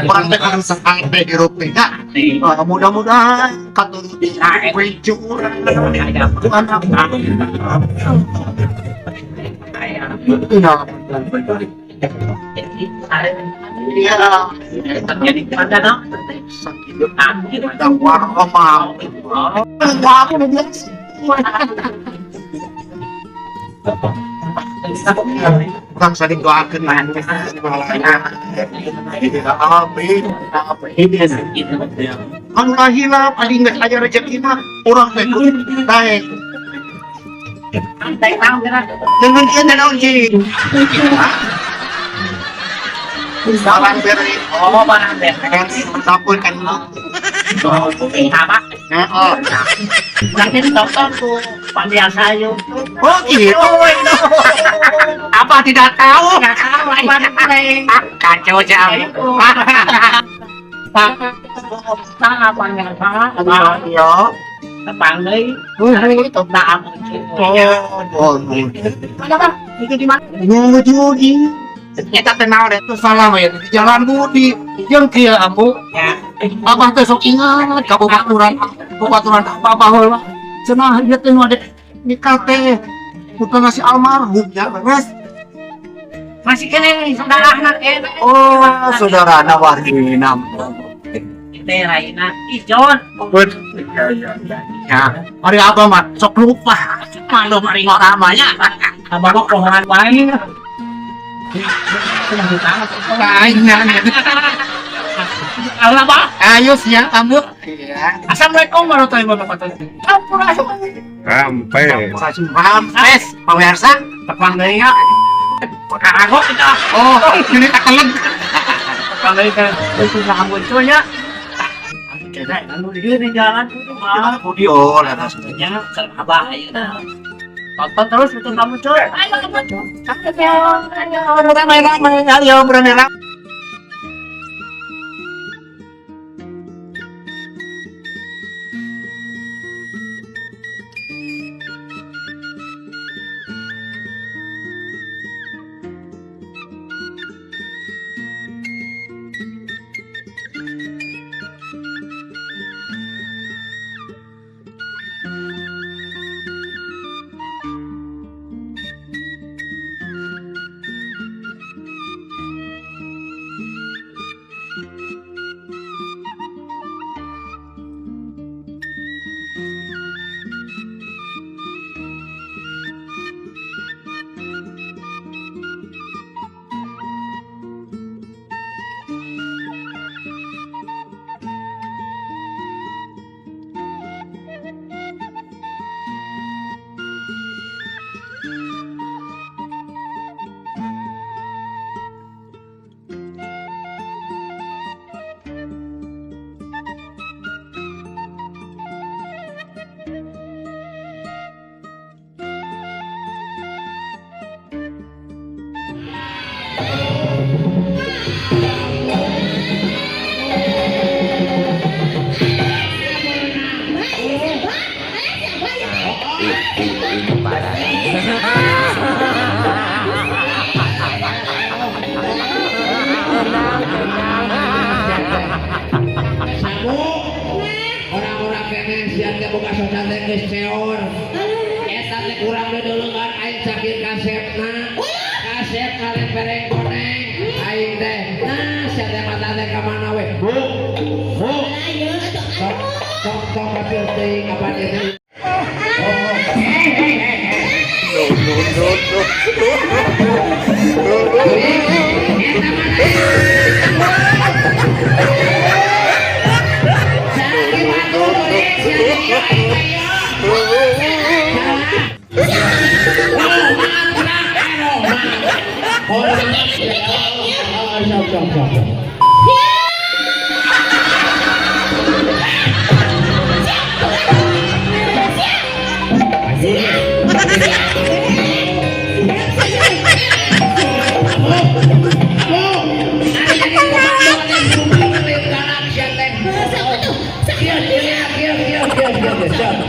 Orang tekan sampai di rupiah. Mudah-mudahan katurut di curang. Iya, terjadi pada nak. Ada warna mau. Aku Bang saling doakan mana anu lahirlah paling nggak aja rezeki mah orang tekun baik dengan dia dan uji barang beri barang beri bertapun kan apa nanti dokter tuh pandian sayur gitu apa tidak tahu kacau jam apa yang salah ya panggil itu tak itu di mana kita kenal deh itu salah ya di jalan budi yang kia ambu abah besok ingat kabupaturan apa heula cenah ieu teh nu ada nikah teh bukan nasi almarhum ya beres masih kene saudara anak oh saudara anak wargina teh raina ijon ya hari abah mah sok lupa malu mari ngoramanya abah mah pohon wae Allah Pak. Ayo siang kamu. Assalamualaikum warahmatullahi wabarakatuh. Sampai. Pemirsa, tepang deui ya. Kagok kita. Oh, ini tak keleng. Tepang deui kan. Itu rambut nya. Kita anu di jalan tuh mah. Oh, lah sebenarnya abah ayeuna. Tonton terus itu kamu coy. Ayo kamu coy. Cakep ya. Ayo berenang. Orang-orang kene siang ke boga sodan teh geus ceor. Eta teh kurang deulungan aing sakit kasepna. Kasep kareng-pereng koneng aing teh. Nah, sia teh mata teh ka mana we? Bu. Ayo Sok sok sok kecil ting apa ini?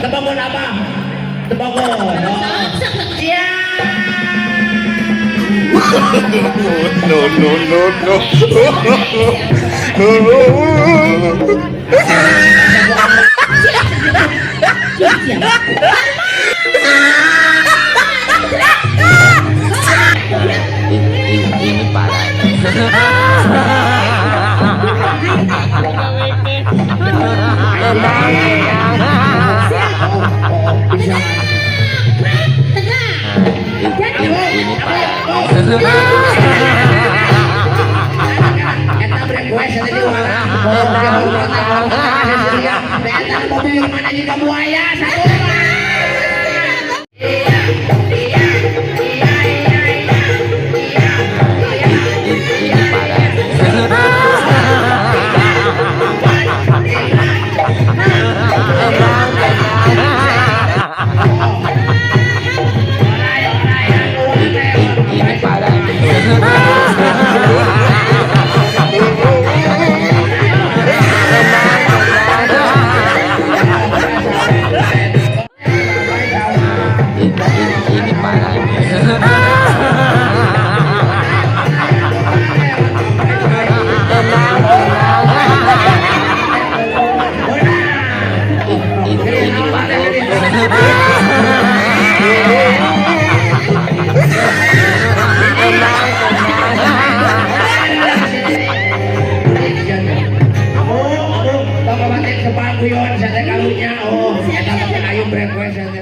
Tebangun apa? Tebangun. Ini parah. Ini parah. Eta brek gue sana di mana? Eta mobil mana juga buaya satu. Ini parah. Ini parah. Ini parah. Ini parah. Toko batik sepangguyon saya kalunya. Oh, eta pakai kayu brek gue sana.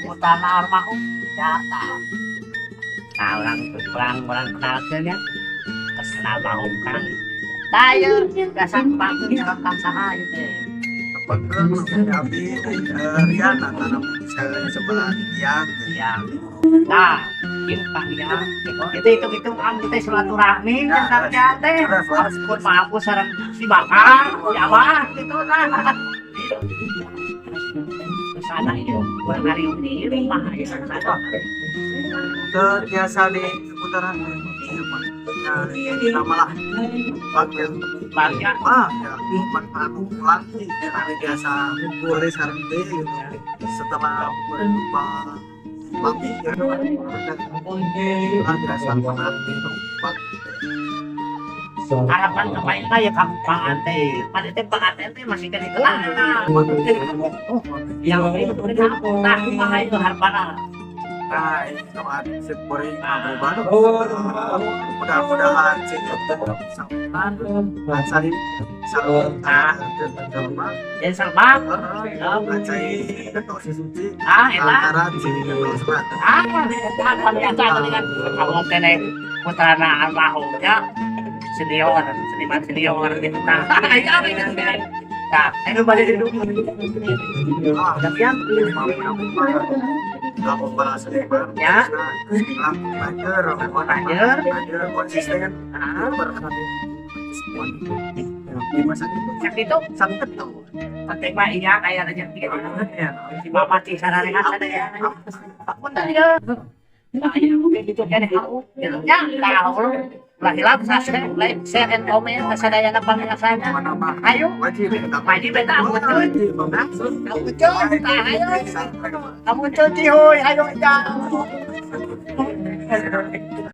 utara almarhum data. Nah, orang kenal ya. Terkenal almarhum kan. Tayo, dasar batu dalam sahaya. Rian antara saya sebelah yang Ya. Nah, itu Pak ya. Itu kita silaturahmi yang kerja teh. Harus pun mampu sareng si bakal, ya mah gitu nah. Sana itu buat hari ini rumah ya sana. terbiasa di seputaran kita malah bagian Banyak ya manfaat pulang hari biasa boleh sarang deh gitu setelah berjumpa mati ya biasa pernah di tempat harapan kemarin ya kamu pangante. Pada pangante masih kan dikelah. Yang itu nah itu harapan. nah ini kemarin sepore baru mudah-mudahan sih sampai saya Jadi salbak. saya ketua suci Ah, enak. antara sini ketua serat Kami akan dengan kamu kene putrana almarhumnya seniman senior gitu. Nah, ya benar. Nah, itu balik dulu. Tapi yang kamu bahas lebar Ya. belajar konsisten berhati di masa itu yang itu sangket tuh. Pakai Pak iya kayak aja gitu. Si mama di sana rehat sana ya. Aku tadi ya. Nah, ya mungkin gitu kan aku. Ya, tahu. Lahilah saya like share and comment kesadaya na pangyasana. Ayo. wajib Wajib beta aku cuy. Aku cuy. Ayo. Kamu cuy hoy. Ayo kita.